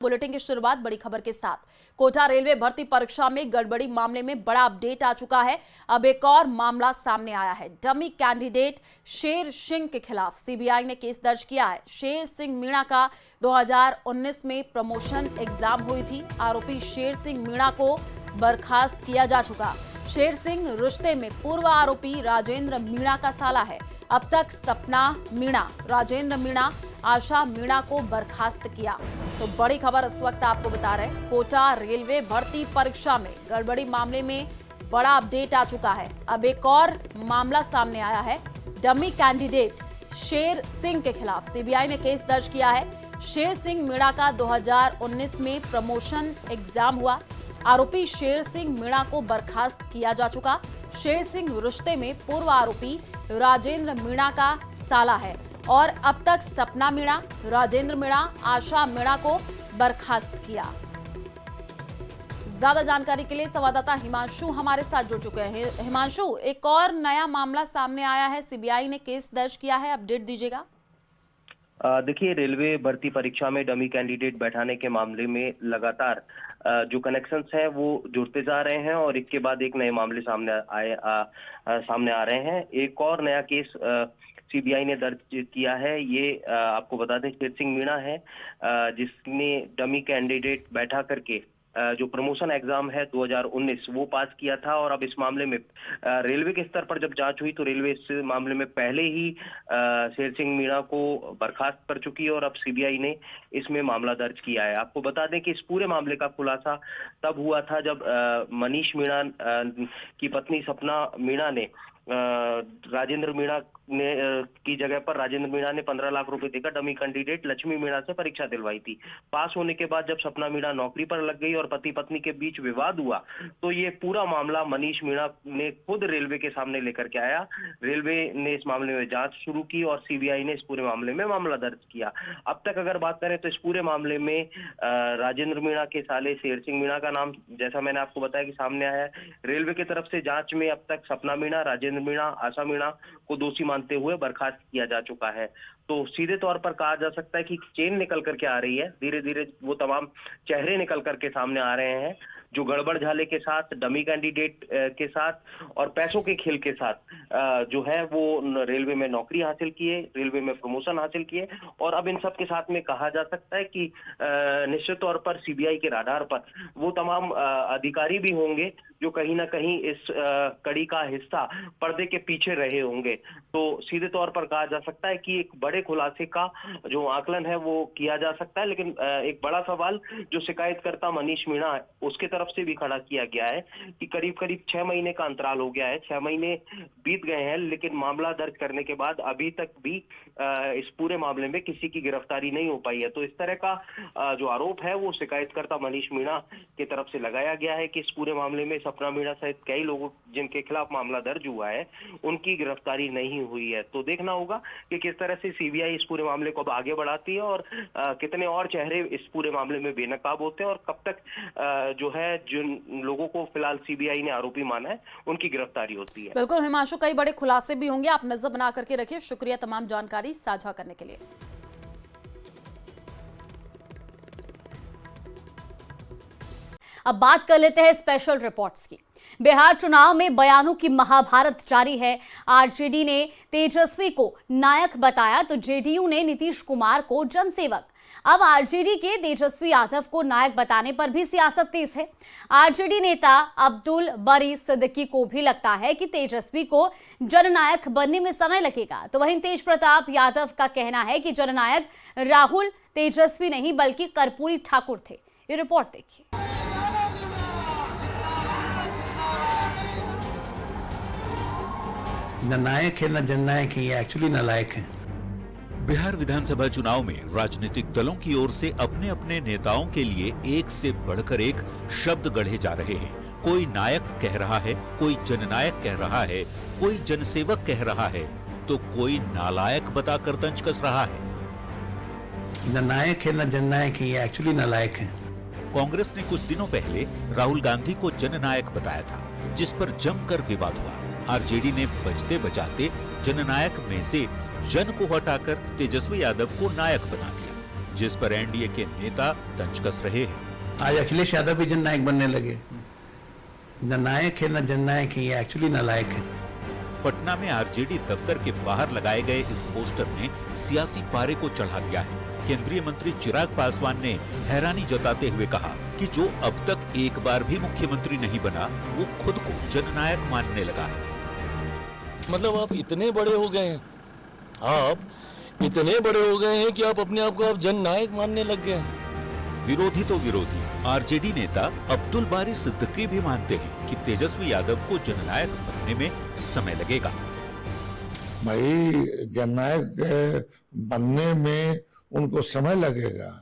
Bulletin की शुरुआत बड़ी खबर के साथ। कोटा रेलवे भर्ती परीक्षा में गड़बड़ी मामले में बड़ा अपडेट आ चुका है। अब एक और मामला सामने आया है। डमी कैंडिडेट शेर सिंह के खिलाफ सीबीआई ने केस दर्ज किया है। शेर सिंह मीणा का 2019 में प्रमोशन एग्जाम हुई थी। आरोपी शेर सिंह मीणा को बर्खास्त किया जा चुका। शेर सिंह रिश्ते में पूर्व आरोपी राजेंद्र मीणा का साला है। अब तक सपना मीणा, राजेंद्र मीणा, आशा मीणा को बर्खास्त किया। तो बड़ी खबर इस वक्त आपको बता रहे हैं, कोटा रेलवे भर्ती परीक्षा में गड़बड़ी मामले में बड़ा अपडेट आ चुका है। अब एक और मामला सामने आया है। डमी कैंडिडेट शेर सिंह के खिलाफ सीबीआई ने केस दर्ज किया है। शेर सिंह मीणा का 2019 में प्रमोशन एग्जाम हुआ। आरोपी शेर सिंह मीणा को बर्खास्त किया जा चुका। शेर सिंह रिश्ते में पूर्व आरोपी राजेंद्र मीणा का साला है और अब तक सपना मीणा, राजेंद्र मीणा, आशा मीणा को बर्खास्त किया। ज्यादा जानकारी के लिए संवाददाता हिमांशु हमारे साथ जुड़ चुके हैं। हिमांशु, एक और नया मामला सामने आया है, सीबीआई ने केस दर्ज किया है, अपडेट दीजिएगा। देखिए, रेलवे भर्ती परीक्षा में डमी कैंडिडेट बैठाने के मामले में लगातार जो कनेक्शंस हैं वो जुड़ते जा रहे हैं और एक के बाद एक नए मामले सामने आ रहे हैं। एक और नया केस सीबीआई ने दर्ज किया है। ये आपको बता दें, शेर सिंह मीणा है जिसने डमी कैंडिडेट बैठा करके जो प्रमोशन एग्जाम है 2019 वो पास किया था। और अब इस मामले में रेलवे के स्तर पर जब जांच हुई तो रेलवे इस मामले में पहले ही शेर सिंह मीणा को बर्खास्त कर चुकी है और अब सीबीआई ने इसमें मामला दर्ज किया है। आपको बता दें कि इस पूरे मामले का खुलासा तब हुआ था जब मनीष मीणा की पत्नी सपना मीणा ने राजेंद्र मीणा ने की जगह पर राजेंद्र मीणा ने 15 लाख रुपए देकर डमी कैंडिडेट लक्ष्मी मीणा से परीक्षा दिलवाई थी। पास होने के बाद जब सपना मीणा नौकरी पर लग गई और पति पत्नी के बीच विवाद हुआ तो ये पूरा मामला मनीष मीणा ने खुद रेलवे के सामने लेकर के आया। रेलवे ने इस मामले में जांच शुरू की और सीबीआई ने इस पूरे मामले में मामला दर्ज किया। अब तक अगर बात करें तो इस पूरे मामले में राजेंद्र मीणा के साले शेर सिंह मीणा का नाम, जैसा मैंने आपको बताया, कि सामने आया है। रेलवे की तरफ से जांच में अब तक सपना मीणा, राजेंद्र मीणा, आशा मीणा को दोषी मानते हुए बर्खास्त किया जा चुका है। तो सीधे तौर पर कहा जा सकता है कि चेन निकल करके आ रही है। धीरे धीरे वो तमाम चेहरे निकल करके सामने आ रहे हैं जो गड़बड़ झाले के साथ, डमी कैंडिडेट के साथ और पैसों के खेल के साथ जो है वो रेलवे में नौकरी हासिल किए, रेलवे में प्रमोशन हासिल किए। और अब इन सब के साथ में कहा जा सकता है कि निश्चित तौर पर सीबीआई के राडार पर वो तमाम अधिकारी भी होंगे जो कहीं ना कहीं इस कड़ी का हिस्सा पर्दे के पीछे रहे होंगे। तो सीधे तौर पर कहा जा सकता है कि एक बड़े खुलासे का जो आकलन है वो किया जा सकता है। लेकिन एक बड़ा सवाल जो शिकायतकर्ता मनीष मीणा है उसके तरफ से भी खड़ा किया गया है कि करीब करीब 6 महीने का अंतराल हो गया है, 6 महीने बीत गए हैं, लेकिन मामला दर्ज करने के बाद अभी तक भी इस पूरे मामले में किसी की गिरफ्तारी नहीं हो पाई है। तो इस तरह का जो आरोप है वो शिकायतकर्ता मनीष मीणा की तरफ से लगाया गया है कि इस पूरे मामले में सपना मीणा सहित कई लोगों जिनके खिलाफ मामला दर्ज हुआ है उनकी गिरफ्तारी नहीं हुई है। तो देखना होगा कि किस तरह से सीबीआई इस पूरे मामले को अब आगे बढ़ाती है और कितने और चेहरे इस पूरे मामले में बेनकाब होते हैं और कब तक जो है जिन लोगों को फिलहाल सीबीआई ने आरोपी माना है उनकी गिरफ्तारी होती है। बिल्कुल हिमांशु, कई बड़े खुलासे भी होंगे, आप नजर बना करके रखिए। शुक्रिया तमाम जानकारी साझा करने के लिए। अब बात कर लेते हैं स्पेशल रिपोर्ट्स की। बिहार चुनाव में बयानों की महाभारत जारी है। आरजेडी ने तेजस्वी को नायक बताया तो जेडीयू ने नीतीश कुमार को जनसेवक। अब आरजेडी के तेजस्वी यादव को नायक बताने पर भी सियासत तेज है। आरजेडी नेता अब्दुल बरी सिद्दीकी को भी लगता है कि तेजस्वी को जननायक बनने में समय लगेगा। तो वहीं तेज प्रताप यादव का कहना है कि जननायक राहुल तेजस्वी नहीं बल्कि कर्पूरी ठाकुर थे। ये रिपोर्ट देखिए। न नायक है न जननायक है, ये एक्चुअली नालायक है। बिहार विधानसभा चुनाव में राजनीतिक दलों की ओर से अपने अपने नेताओं के लिए एक से बढ़कर एक शब्द गढ़े जा रहे हैं। कोई नायक कह रहा है, कोई जननायक कह रहा है, कोई जनसेवक कह रहा है, तो कोई नालायक बताकर तंज कस रहा है। न नायक है न जननायक है, ये एक्चुअली नालायक है। कांग्रेस ने कुछ दिनों पहले राहुल गांधी को जननायक बताया था, जिस पर जमकर विवाद हुआ। आरजेडी ने बजते बजाते जननायक में से जन को हटाकर तेजस्वी यादव को नायक बना दिया। जिस पर एनडीए के नेता तंज कस रहे हैं। आज अखिलेश यादव भी जननायक बनने लगे। न नायक है न जननायक है, ये एक्चुअली नालायक है। पटना में आरजेडी दफ्तर के बाहर लगाए गए इस पोस्टर ने सियासी पारे को चढ़ा दिया है। केंद्रीय मंत्री चिराग पासवान ने हैरानी जताते हुए कहा कि जो अब तक एक बार भी मुख्यमंत्री नहीं बना, वो खुद को जननायक मानने लगा है। मतलब आप इतने बड़े हो गए हैं, आप इतने बड़े हो गए हैं कि आप अपने आप को आप जननायक मानने लग गए हैं। विरोधी तो विरोधी, आरजेडी नेता अब्दुल बारी सिद्दीकी भी मानते हैं कि तेजस्वी यादव को जननायक बनने में समय लगेगा। भाई जननायक बनने में उनको समय लगेगा,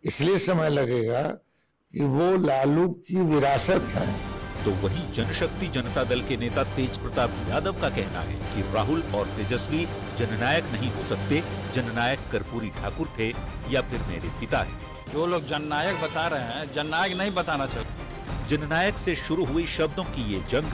इसलिए समय लगेगा कि वो लालू की विरासत है। तो वहीं जनशक्ति जनता दल के नेता तेज प्रताप यादव का कहना है कि राहुल और तेजस्वी जननायक नहीं हो सकते। जननायक कर्पूरी ठाकुर थे या फिर मेरे पिता है। जो लोग जननायक बता रहे हैं, जननायक नहीं बताना चाहिए। जननायक से शुरू हुई शब्दों की ये जंग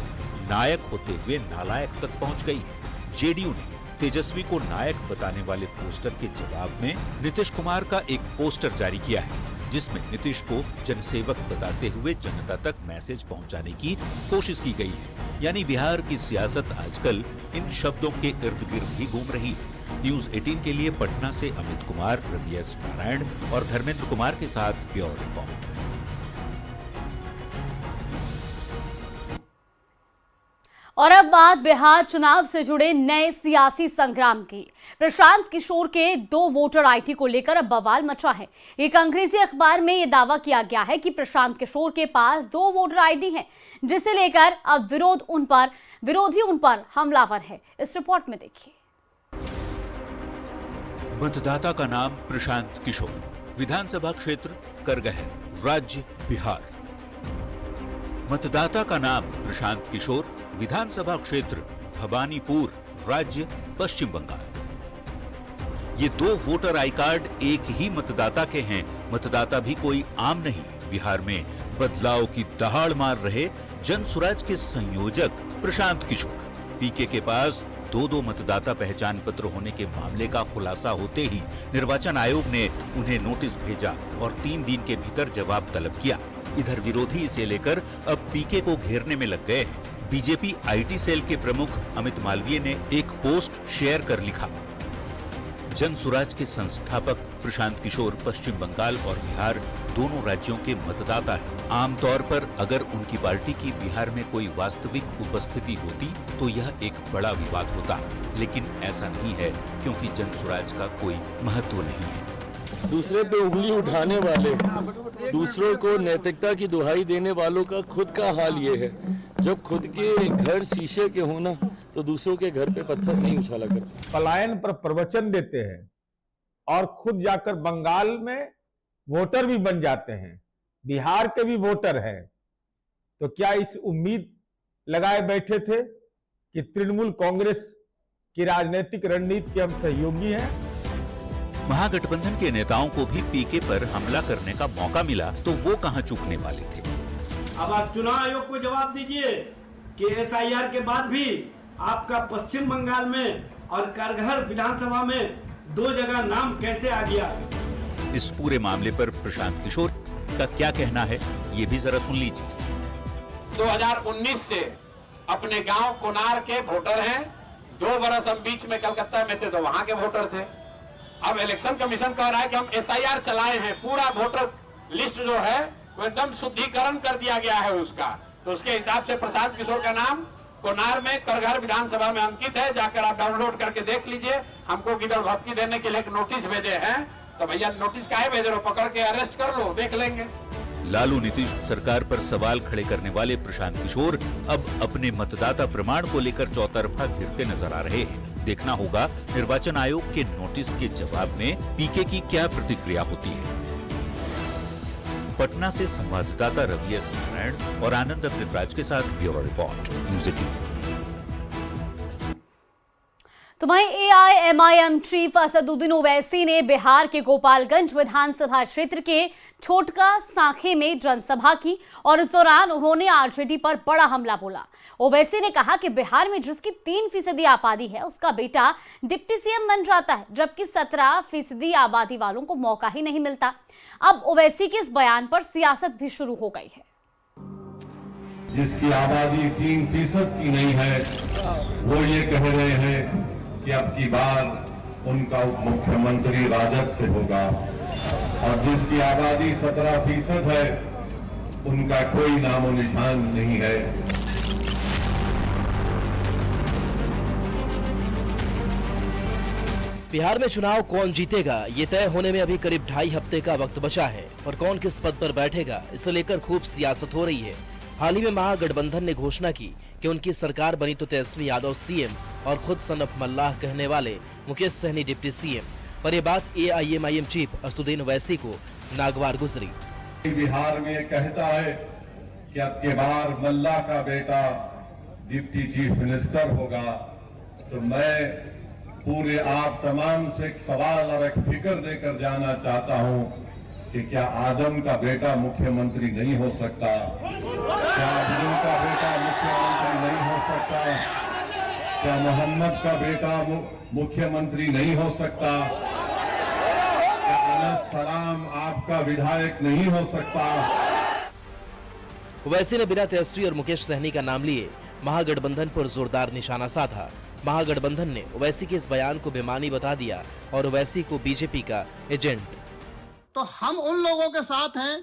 नायक होते हुए नालायक तक पहुंच गई है। जेडीयू ने तेजस्वी को नायक बताने वाले पोस्टर के जवाब में नीतीश कुमार का एक पोस्टर जारी किया है, जिसमें नीतीश को जनसेवक बताते हुए जनता तक मैसेज पहुंचाने की कोशिश की गई है। यानी बिहार की सियासत आजकल इन शब्दों के इर्द गिर्द ही घूम रही है। न्यूज 18 के लिए पटना से अमित कुमार, रवि एस नारायण और धर्मेंद्र कुमार के साथ ब्यूरो रिपोर्ट। और अब बात बिहार चुनाव से जुड़े नए सियासी संग्राम की। प्रशांत किशोर के 2 वोटर आईडी को लेकर अब बवाल मचा है। एक अंग्रेजी अखबार में यह दावा किया गया है कि प्रशांत किशोर के पास 2 वोटर आईडी हैं, जिसे लेकर अब विरोधी उन पर हमलावर है। इस रिपोर्ट में देखिए। मतदाता का नाम प्रशांत किशोर, विधानसभा क्षेत्र करगहर, राज्य बिहार। मतदाता का नाम प्रशांत किशोर, विधानसभा क्षेत्र भवानीपुर, राज्य पश्चिम बंगाल। ये 2 वोटर आई कार्ड एक ही मतदाता के हैं। मतदाता भी कोई आम नहीं। बिहार में बदलाव की दहाड़ मार रहे जनसुराज के संयोजक प्रशांत किशोर। पीके के पास 2 मतदाता पहचान पत्र होने के मामले का खुलासा होते ही निर्वाचन आयोग ने उन्हें नोटिस भेजा और 3 दिन के भीतर जवाब तलब किया। इधर विरोधी इसे लेकर अब पीके को घेरने में लग गए हैं। बीजेपी आईटी सेल के प्रमुख अमित मालवीय ने एक पोस्ट शेयर कर लिखा, जनसुराज के संस्थापक प्रशांत किशोर पश्चिम बंगाल और बिहार दोनों राज्यों के मतदाता हैं। आमतौर पर अगर उनकी पार्टी की बिहार में कोई वास्तविक उपस्थिति होती तो यह एक बड़ा विवाद होता, लेकिन ऐसा नहीं है क्योंकि जनसुराज का कोई महत्व नहीं है। दूसरे पे उंगली उठाने वाले, दूसरों को नैतिकता की दुहाई देने वालों का खुद का हाल ये है। जब खुद के घर शीशे के हो ना, तो दूसरों के घर पे पत्थर नहीं उछाला करते। पलायन पर प्रवचन देते हैं और खुद जाकर बंगाल में वोटर भी बन जाते हैं, बिहार के भी वोटर हैं। तो क्या इस उम्मीद लगाए बैठे थे कि तृणमूल कांग्रेस की राजनीतिक रणनीति के हम सहयोगी हैं? महागठबंधन के नेताओं को भी पीके पर हमला करने का मौका मिला तो वो कहां चूकने वाले थे। अब आप चुनाव आयोग को जवाब दीजिए कि एसआईआर के बाद भी आपका पश्चिम बंगाल में और करगहर विधानसभा में 2 जगह नाम कैसे आ गया। इस पूरे मामले पर प्रशांत किशोर का क्या कहना है, ये भी जरा सुन लीजिए। 2019 से अपने गांव कोनार के वोटर हैं। 2 बरस हम बीच में कलकत्ता में थे तो वहां के वोटर थे। अब इलेक्शन कमीशन कह रहा है कि हम एसआईआर चलाए हैं, पूरा वोटर लिस्ट जो है वो एकदम शुद्धिकरण कर दिया गया है उसका। तो उसके हिसाब से प्रशांत किशोर का नाम कोनार में करगहर विधानसभा में अंकित है। जाकर आप डाउनलोड करके देख लीजिए। हमको किधर भपकी देने के लिए एक नोटिस भेजे हैं, तो भैया नोटिस काहे भेजे रहो, पकड़ के अरेस्ट कर लो, देख लेंगे। लालू नीतीश सरकार पर सवाल खड़े करने वाले प्रशांत किशोर अब अपने मतदाता प्रमाण को लेकर चौतरफा घिरते नजर आ रहे हैं। देखना होगा निर्वाचन आयोग के नोटिस के जवाब में पीके की क्या प्रतिक्रिया होती है। पटना से संवाददाता रवि एस नारायण और आनंद अमृतराज के साथ ब्यूरो रिपोर्ट, न्यूज 18। तो वहीं एआईएमआईएम चीफ असदुद्दीन ओवैसी ने बिहार के गोपालगंज विधानसभा क्षेत्र के छोटका सांखे में जनसभा की और इस दौरान उन्होंने आरजेडी पर बड़ा हमला बोला। ओवैसी ने कहा कि बिहार में जिसकी 3% आबादी है उसका बेटा डिप्टी सीएम बन जाता है, जबकि 17% आबादी वालों को मौका ही नहीं मिलता। अब ओवैसी के इस बयान पर सियासत भी शुरू हो गई है। जिसकी आबादी 3% की नहीं है वो ये कह रहे हैं कि अब की बार उनका उप मुख्यमंत्री राजद से होगा, और जिसकी आबादी 17% है उनका कोई नामो निशान नहीं है। बिहार में चुनाव कौन जीतेगा ये तय होने में अभी करीब 2.5 हफ्ते का वक्त बचा है, और कौन किस पद पर बैठेगा इसे लेकर खूब सियासत हो रही है। हाल ही में महागठबंधन ने घोषणा की कि उनकी सरकार बनी तो तेजस्वी यादव सीएम और खुद सन ऑफ मल्लाह कहने वाले मुकेश सहनी डिप्टी सीएम, पर यह बात एआईएमआईएम चीफ असदुद्दीन ओवैसी को नागवार गुजरी। बिहार में कहता है कि अब के बार मल्लाह का बेटा डिप्टी चीफ मिनिस्टर होगा, तो मैं पूरे आप तमाम से एक सवाल और एक फिक्र देकर जाना चाहता हूं कि क्या आदम का बेटा मुख्यमंत्री नहीं हो सकता? क्या अब्दुल का बेटा मुख्यमंत्री नहीं हो सकता? क्या मोहम्मद का बेटा मुख्यमंत्री नहीं हो सकता? क्या अनस सलाम आपका विधायक नहीं हो सकता? ओवैसी ने बिना तेजस्वी और मुकेश सहनी का नाम लिए महागठबंधन पर जोरदार निशाना साधा। महागठबंधन ने ओवैसी के इस बयान को बेमानी बता दिया और ओवैसी को बीजेपी का एजेंट। तो हम उन लोगों के साथ हैं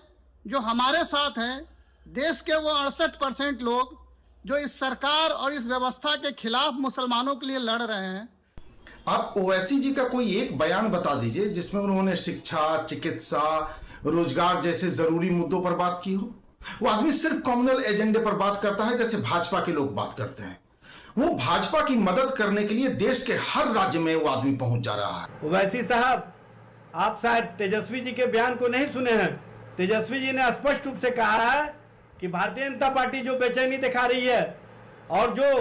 जो हमारे साथ हैं, देश के वो 68% लोग जो इस सरकार और इस व्यवस्था के खिलाफ मुसलमानों के लिए लड़ रहे हैं। आप ओवैसी जी का कोई एक बयान बता दीजिए जिसमें उन्होंने शिक्षा, चिकित्सा, रोजगार जैसे जरूरी मुद्दों पर बात की हो। वो आदमी सिर्फ कम्युनल एजेंडे पर बात करता है जैसे भाजपा के लोग बात करते हैं। वो भाजपा की मदद करने के लिए देश के हर राज्य में वो आदमी पहुंच जा रहा है। ओवैसी साहब, आप शायद तेजस्वी जी के बयान को नहीं सुने हैं। तेजस्वी जी ने स्पष्ट रूप से कहा है कि भारतीय जनता पार्टी जो बेचैनी दिखा रही है और जो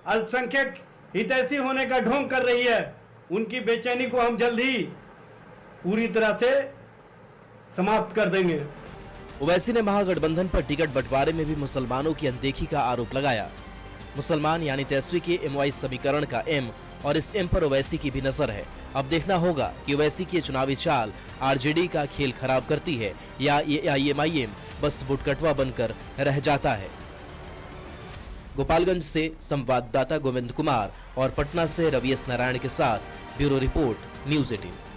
अल्पसंख्यक हितैषी होने का ढोंग कर रही है, उनकी बेचैनी को हम जल्द ही पूरी तरह से समाप्त कर देंगे। ओवैसी ने महागठबंधन पर टिकट बंटवारे में भी मुसलमानों की अनदेखी का आरोप लगाया। मुसलमान यानी तेजस्वी के एमवाई समीकरण का एम और इस एम पर ओवैसी की भी नजर है। अब देखना होगा कि ओवैसी की चुनावी चाल आरजेडी का खेल खराब करती है या एआईएमआईएम बस बुटकटवा बनकर रह जाता है। गोपालगंज से संवाददाता गोविंद कुमार और पटना से रवि एस नारायण के साथ ब्यूरो रिपोर्ट न्यूज़ 18।